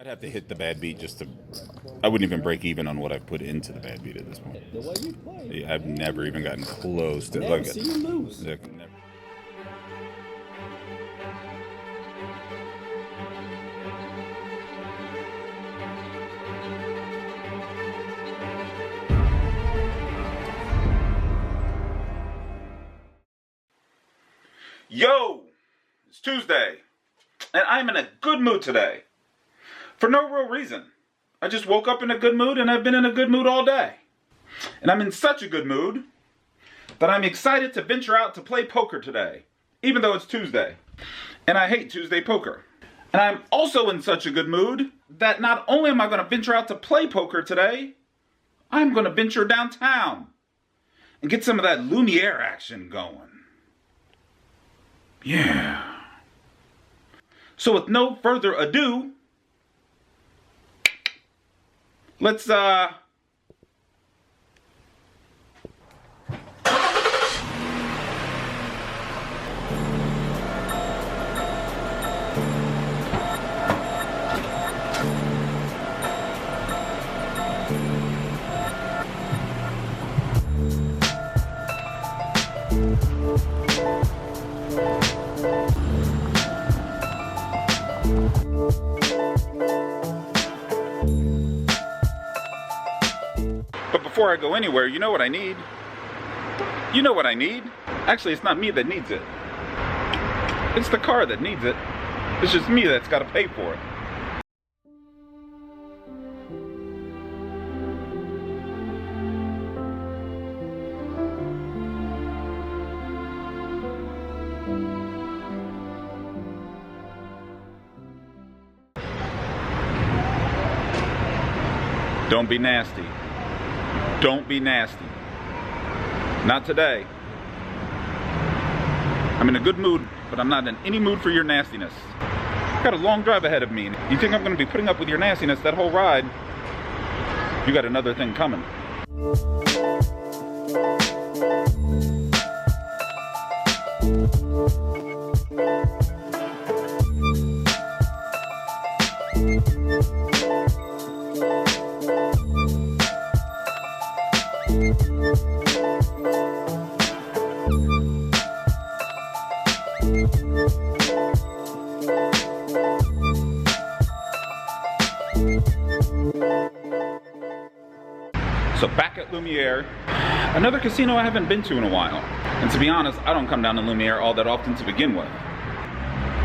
I'd have to hit the bad beat just to. I wouldn't even break even on what I've put into the bad beat at this point. The way you play. Yeah, I've never even gotten close to. Never see you lose. Never. Yo, it's Tuesday, and I'm in a good mood today. For no real reason. I just woke up in a good mood, and I've been in a good mood all day. And I'm in such a good mood that I'm excited to venture out to play poker today, even though it's Tuesday. And I hate Tuesday poker. And I'm also in such a good mood that not only am I going to venture out to play poker today, I'm going to venture downtown and get some of that Lumiere action going. Yeah. So with no further ado, let's But before I go anywhere, you know what I need? You know what I need? Actually, it's not me that needs it. It's the car that needs it. It's just me that's got to pay for it. Don't be nasty. Don't be nasty. Not today. I'm in a good mood, but I'm not in any mood for your nastiness. I've got a long drive ahead of me. You think I'm going to be putting up with your nastiness that whole ride? You got another thing coming. So back at Lumiere, another casino I haven't been to in a while. And to be honest, I don't come down to Lumiere all that often to begin with.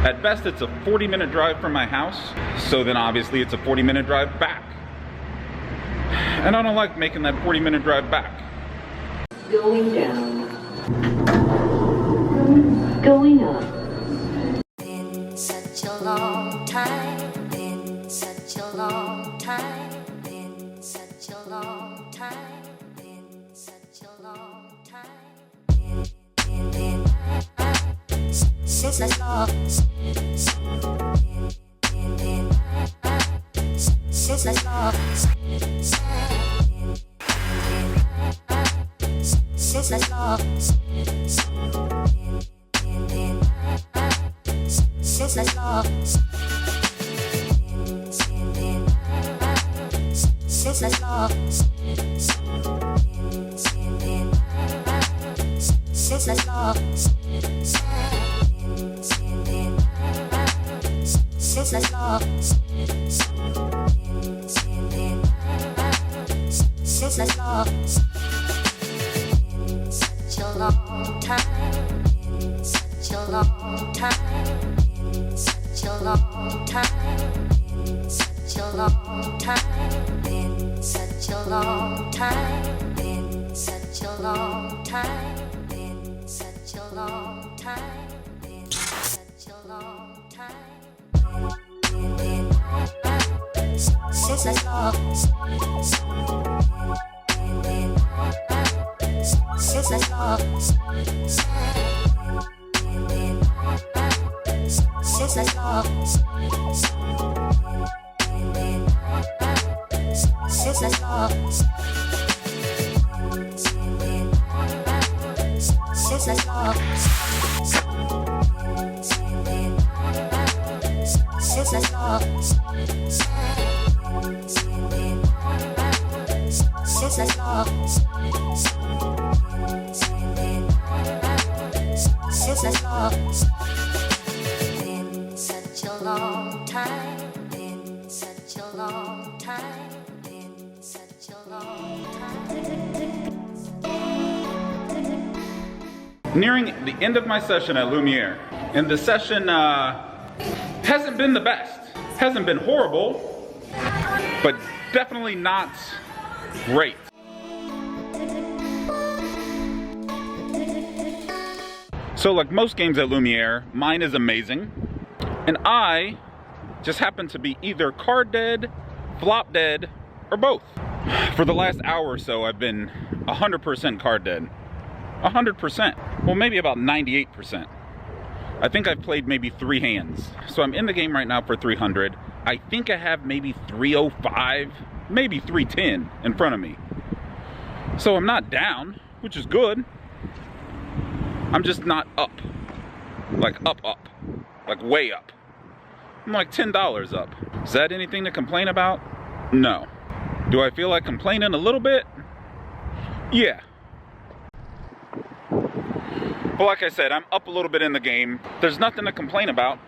At best, it's a 40-minute drive from my house, so then obviously it's a 40-minute drive back. And I don't like making that 40-minute drive back. Going down. Going up. Been such a long time. Been such a long time. Been such a long time. Been such a long time. Been since I saw. Since I saw. Since I saw. Since I saw. Since I saw. Since I saw. Since I saw. Since I saw. Such a long time. Such a long time. Such a long time. Such a long time. Been such a long time. Been such a long time. Been such a long time. Been such a long time. Since I saw. Since I saw. Since I saw. Since I saw. Since I saw. Since I saw. time, been such a long time. Nearing the end of my session at Lumiere, and the session hasn't been the best. Hasn't been horrible, but definitely not great. So like most games at Lumiere, mine is amazing, and I just happen to be either card dead, flop dead, or both. For the last hour or so, I've been 100% card dead. 100%. Well, maybe about 98%. I think I've played maybe 3 hands. So I'm in the game right now for 300. I think I have maybe 305, maybe 310 in front of me. So I'm not down, which is good. I'm just not up. Like up, like way up. I'm like $10 up. Is that anything to complain about? No. Do I feel like complaining a little bit? Yeah. But like I said, I'm up a little bit in the game. There's nothing to complain about.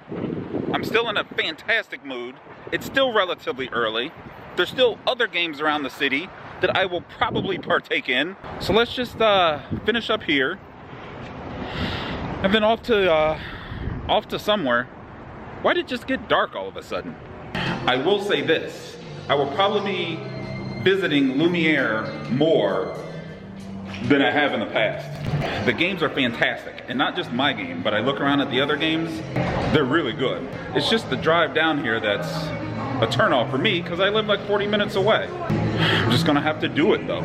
I'm still in a fantastic mood. It's still relatively early. There's still other games around the city that I will probably partake in. So let's just finish up here. And then off to somewhere. Why did it just get dark all of a sudden? I will say this. I will probably be visiting Lumiere more than I have in the past. The games are fantastic, and not just my game, but I look around at the other games, they're really good. It's just the drive down here that's a turnoff for me, because I live like 40 minutes away. I'm just gonna have to do it though.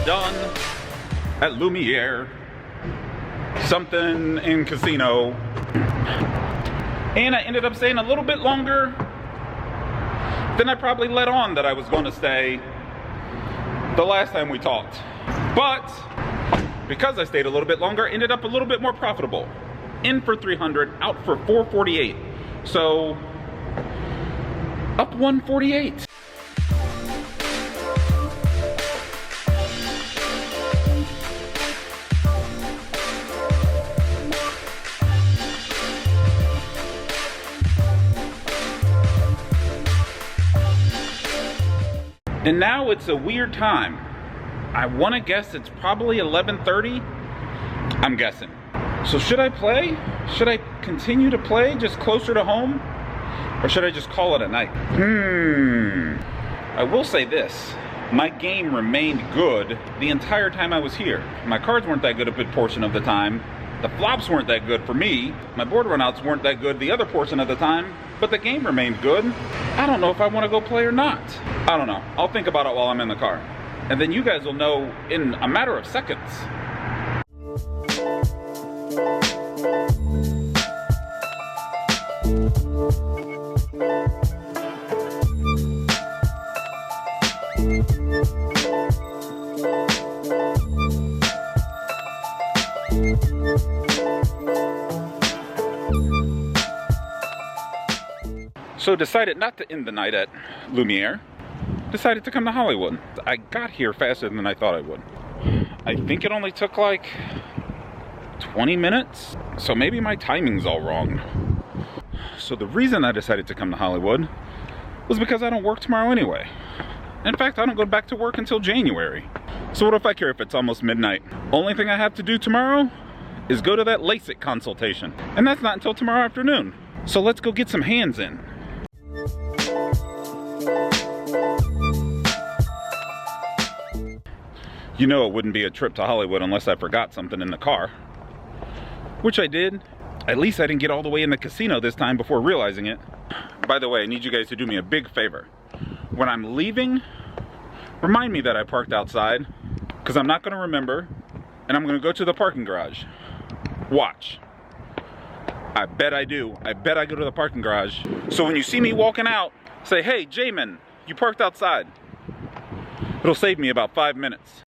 Done at Lumiere, something in casino, and I ended up staying a little bit longer than I probably let on that I was going to stay the last time we talked. But because I stayed a little bit longer, I ended up a little bit more profitable. In for 300, out for 448. So up 148. And now it's a weird time. I want to guess it's probably 11:30. I'm guessing. So should I play? Should I continue to play just closer to home? Or should I just call it a night? I will say this. My game remained good the entire time I was here. My cards weren't that good a good portion of the time. The flops weren't that good for me. My board runouts weren't that good the other portion of the time. But the game remained good. I don't know if I want to go play or not. I don't know. I'll think about it while I'm in the car. And then you guys will know in a matter of seconds. So decided not to end the night at Lumiere. Decided to come to Hollywood. I got here faster than I thought I would. I think it only took like 20 minutes. So maybe my timing's all wrong. So the reason I decided to come to Hollywood was because I don't work tomorrow anyway. In fact, I don't go back to work until January. So what if I care if it's almost midnight? Only thing I have to do tomorrow is go to that LASIK consultation. And that's not until tomorrow afternoon. So let's go get some hands in. You know it wouldn't be a trip to Hollywood unless I forgot something in the car. Which I did. At least I didn't get all the way in the casino this time before realizing it. By the way, I need you guys to do me a big favor. When I'm leaving, remind me that I parked outside, because I'm not going to remember, and I'm going to go to the parking garage. Watch. I bet I do. I bet I go to the parking garage. So when you see me walking out, say, hey, Jaman, you parked outside. It'll save me about 5 minutes.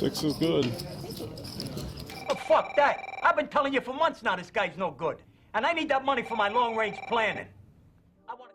Six is good. Oh, fuck that. I've been telling you for months now this guy's no good. And I need that money for my long-range planning. I want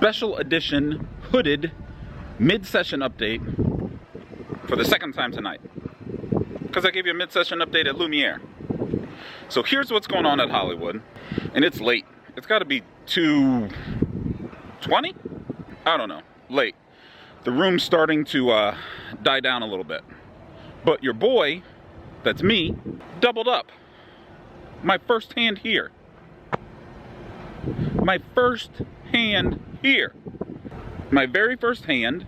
special edition hooded mid-session update for the second time tonight. Because I gave you a mid-session update at Lumiere. So here's what's going on at Hollywood. And it's late. It's got to be 2:20? I don't know. Late. The room's starting to die down a little bit. But your boy, that's me, doubled up. My first hand here. My first hand here. My very first hand.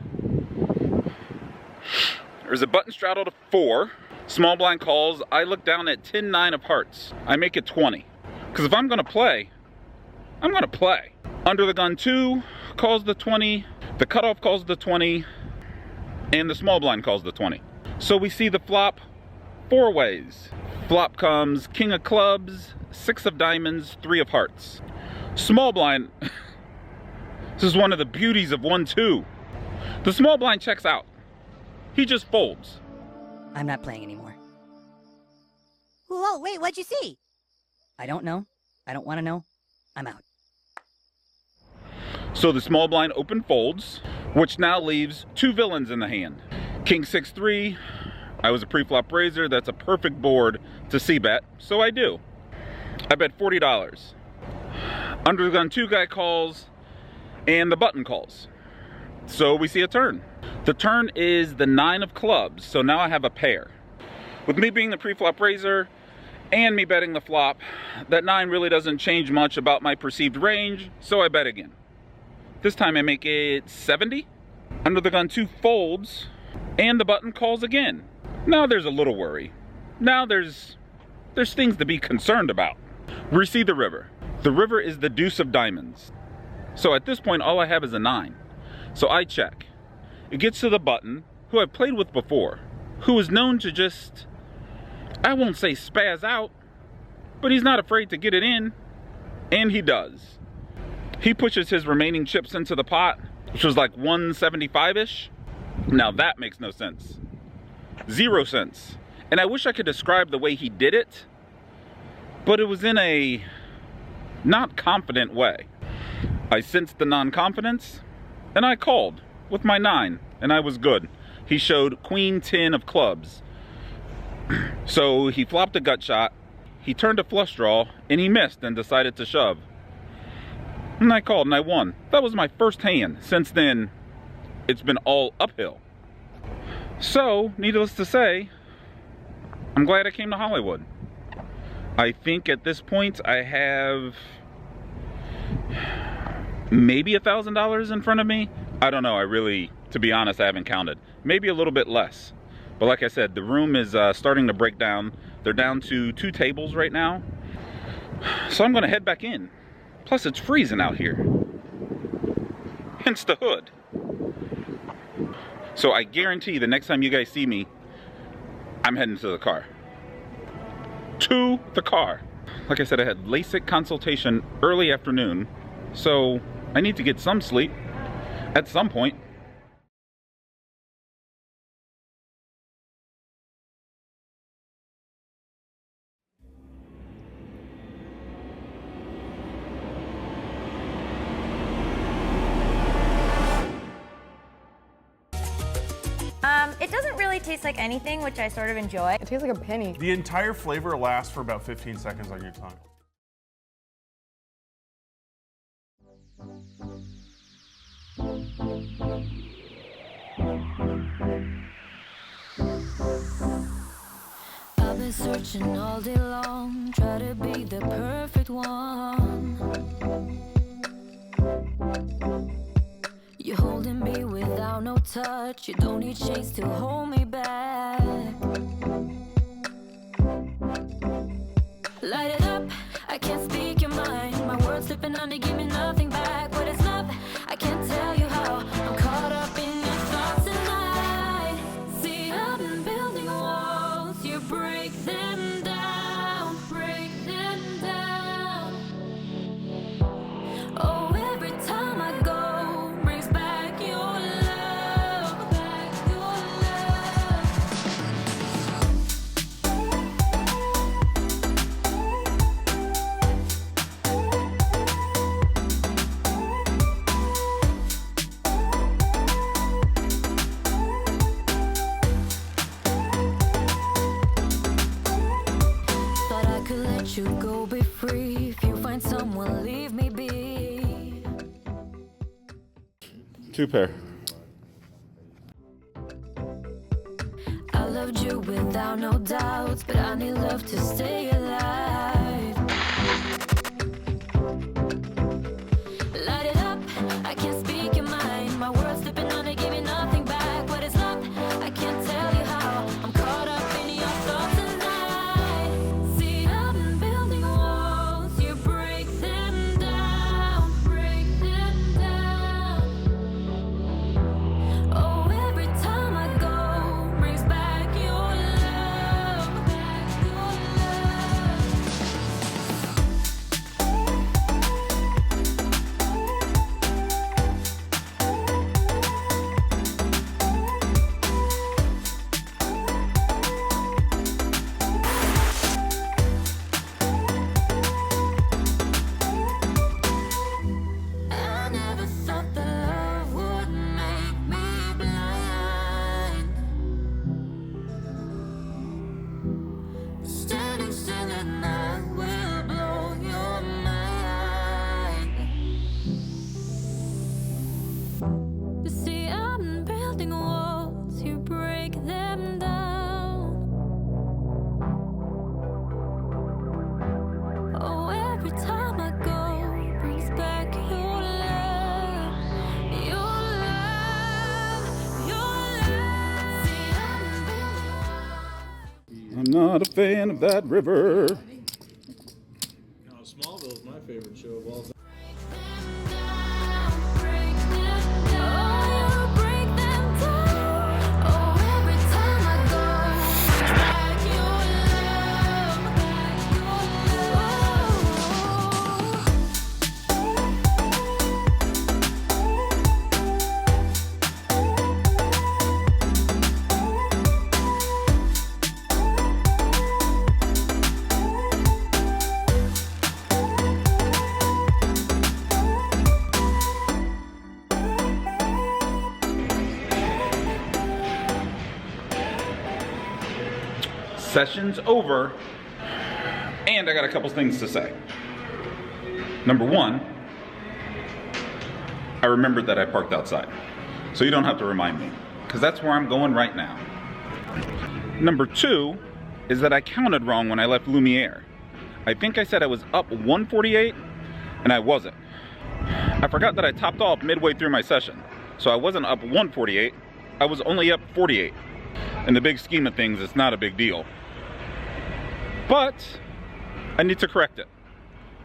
There's a button straddle to 4. Small blind calls. I look down at 10-9 of hearts. I make it 20. Because if I'm going to play, I'm going to play. Under the gun 2 calls the 20. The cutoff calls the 20. And the small blind calls the 20. So we see the flop 4 ways. Flop comes king of clubs, 6 of diamonds, 3 of hearts. Small blind. This is one of the beauties of 1-2. The small blind checks out. He just folds. I'm not playing anymore. Whoa, wait, what'd you see? I don't know. I don't want to know. I'm out. So the small blind open folds, which now leaves 2 villains in the hand. King 6-3. I was a pre-flop raiser. That's a perfect board to c-bet, so I do. I bet $40. Under the gun 2 guy calls, and the button calls. So we see a turn. The turn is the 9 of clubs, so now I have a pair. With me being the pre-flop raiser and me betting the flop, that 9 really doesn't change much about my perceived range, so I bet again. This time I make it 70. Under the gun 2 folds, and the button calls again. Now there's a little worry. Now there's things to be concerned about. We see the river. The river is the deuce of diamonds. So at this point, all I have is a 9. So I check. It gets to the button, who I've played with before, who is known to just, I won't say spaz out, but he's not afraid to get it in, and he does. He pushes his remaining chips into the pot, which was like 175-ish. Now that makes no sense. 0 sense. And I wish I could describe the way he did it, but it was in a not confident way. I sensed the non-confidence, and I called with my 9, and I was good. He showed queen 10 of clubs. So he flopped a gut shot, he turned a flush draw, and he missed and decided to shove. And I called and I won. That was my first hand. Since then, it's been all uphill. So, needless to say, I'm glad I came to Hollywood. I think at this point I have maybe $1,000 in front of me. I don't know, to be honest, I haven't counted. Maybe a little bit less. But like I said, the room is starting to break down. They're down to 2 tables right now. So I'm gonna head back in. Plus it's freezing out here. Hence the hood. So I guarantee the next time you guys see me, I'm heading to the car. To the car. Like I said, I had LASIK consultation early afternoon. So I need to get some sleep at some point. It doesn't really taste like anything, which I sort of enjoy. It tastes like a penny. The entire flavor lasts for about 15 seconds on your tongue. I've been searching all day long, try to be the perfect one. You're holding me without no touch. You don't need chains to hold me back. Light it up, I can't speak your mind. My words slipping under, give me nothing back. But it's love, I can't tell you how. I'm caught up in your thoughts tonight. See, I've been building walls. You break them down, break them down. Oh, every time I go, brings back your love, back your love. 2 pair. I loved you without no doubts, but I need love to stay alive. Light it up, I can't speak your mind. My words slipping on it, give me nothing back. What is love? I can't tell you how. I'm caught up in your thoughts tonight. See, I've been building walls, you break them down, break them down. Oh, every time I go, brings back your love, back your love. I never thought that love would make me blind. Standing still at night will blow your mind. You see, I'm building walls, you break them down. Oh, every time I go, brings back your love, your love, your love. See, I'm building walls. I'm not a fan of that river. No, Smallville's my favorite show of all time. Break them down, break them down. Oh, every time I go, brings back your love, back your Session's over, and I got a couple things to say. Number one, I remembered that I parked outside, so you don't have to remind me, because that's where I'm going right now. Number two is that I counted wrong when I left Lumiere. I think I said I was up 148, and I wasn't. I forgot that I topped off midway through my session, so I wasn't up 148, I was only up 48. In the big scheme of things, it's not a big deal. But I need to correct it.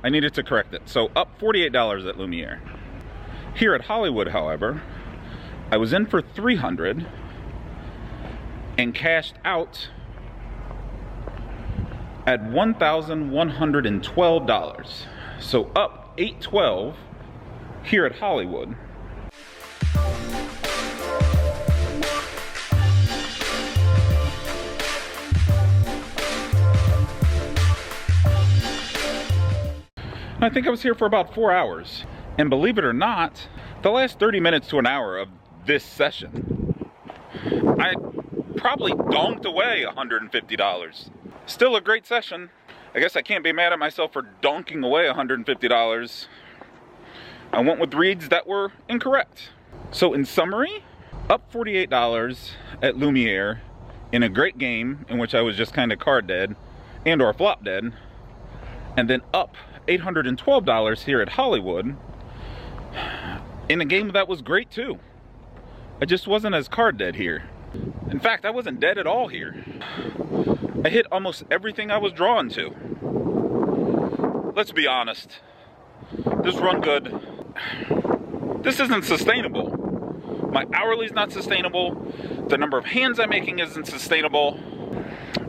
I needed to correct it. So up $48 at Lumiere. Here at Hollywood, however, I was in for $300 and cashed out at $1,112. So up $812 here at Hollywood. I think I was here for about 4 hours. And believe it or not, the last 30 minutes to an hour of this session, I probably donked away $150. Still a great session. I guess I can't be mad at myself for donking away $150. I went with reads that were incorrect. So in summary, up $48 at Lumiere in a great game in which I was just kind of card dead and or flop dead, and then up $812 here at Hollywood in a game that was great too. I just wasn't as card dead here. In fact, I wasn't dead at all here. I hit almost everything I was drawn to. Let's be honest. This run good. This isn't sustainable. My hourly's not sustainable. The number of hands I'm making isn't sustainable.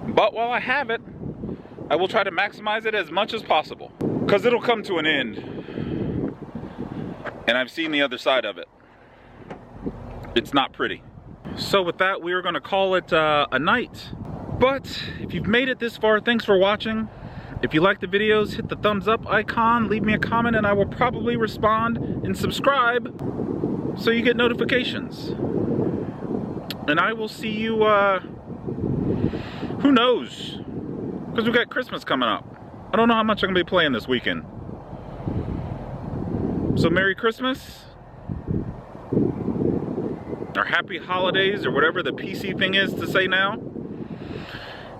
But while I have it, I will try to maximize it as much as possible. Because it'll come to an end. And I've seen the other side of it. It's not pretty. So with that, we are going to call it a night. But if you've made it this far, thanks for watching. If you like the videos, hit the thumbs up icon, leave me a comment, and I will probably respond, and subscribe so you get notifications. And I will see you, who knows? Because we got Christmas coming up. I don't know how much I'm going to be playing this weekend. So Merry Christmas. or happy holidays, or whatever the PC thing is to say now.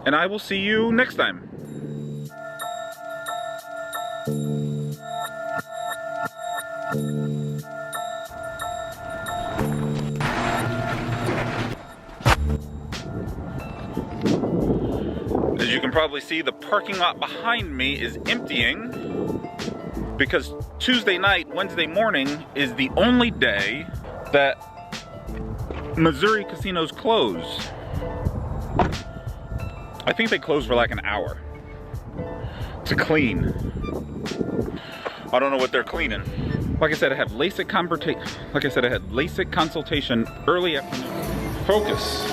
And I will see you next time. As you can probably see, the parking lot behind me is emptying because Tuesday night, Wednesday morning is the only day that Missouri casinos close. I think they close for like an hour to clean. I don't know what they're cleaning. Like I said, I had LASIK consultation early afternoon. Focus.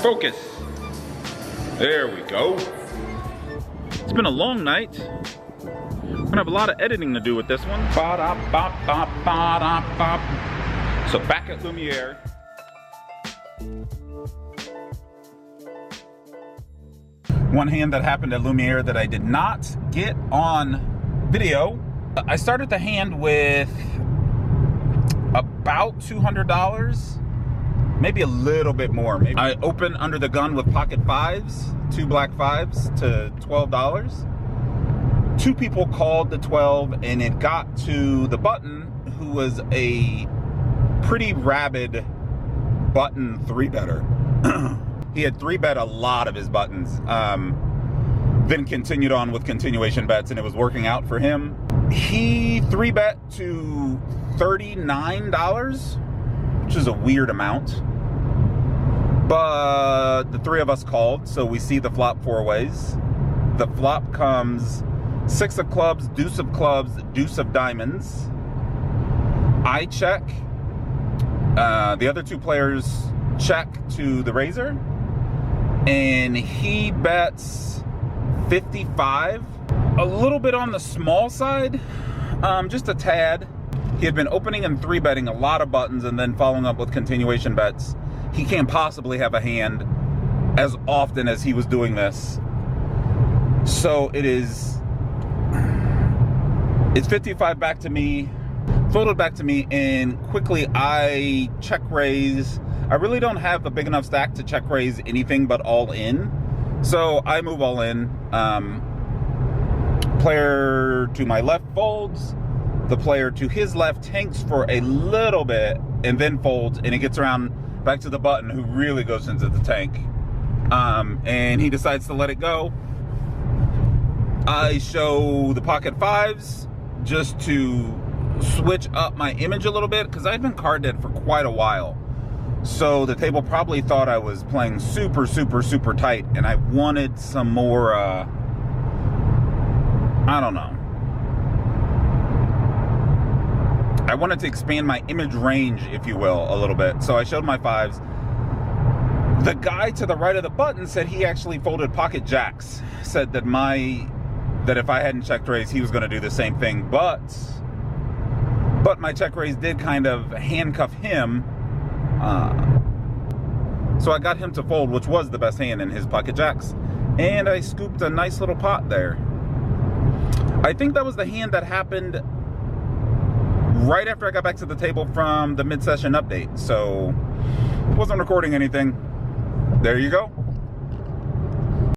Focus. There we go. It's been a long night. I'm gonna have a lot of editing to do with this one. So back at Lumiere. One hand that happened at Lumiere that I did not get on video. I started the hand with about $200. Maybe a little bit more. Maybe I opened under the gun with pocket fives, 2 black fives to $12. 2 people called the 12 and it got to the button who was a pretty rabid button 3-better. He had 3-bet a lot of his buttons. Then continued on with continuation bets and it was working out for him. He 3-bet to $39, which is a weird amount. But the 3 of us called, so we see the flop 4 ways. The flop comes 6 of clubs, deuce of clubs, deuce of diamonds. I check. The other 2 players check to the razor. And he bets 55. A little bit on the small side, just a tad. He had been opening and 3-betting a lot of buttons and then following up with continuation bets. He can't possibly have a hand as often as he was doing this. So it's 55 back to me, folded back to me, and quickly I check raise. I really don't have a big enough stack to check raise anything but all in. So I move all in. Player to my left folds. The player to his left tanks for a little bit and then folds, and it gets around back to the button who really goes into the tank. And he decides to let it go. I show the pocket fives just to switch up my image a little bit because I've been card dead for quite a while. So the table probably thought I was playing super, super, super tight, and I wanted some more, I don't know. I wanted to expand my image range, if you will, a little bit. So I showed my fives. The guy to the right of the button said he actually folded pocket jacks. Said that if I hadn't checked raise, he was going to do the same thing. But my check raise did kind of handcuff him. So I got him to fold, which was the best hand in his pocket jacks. And I scooped a nice little pot there. I think that was the hand that happened right after I got back to the table from the mid-session update. So wasn't recording anything. There you go.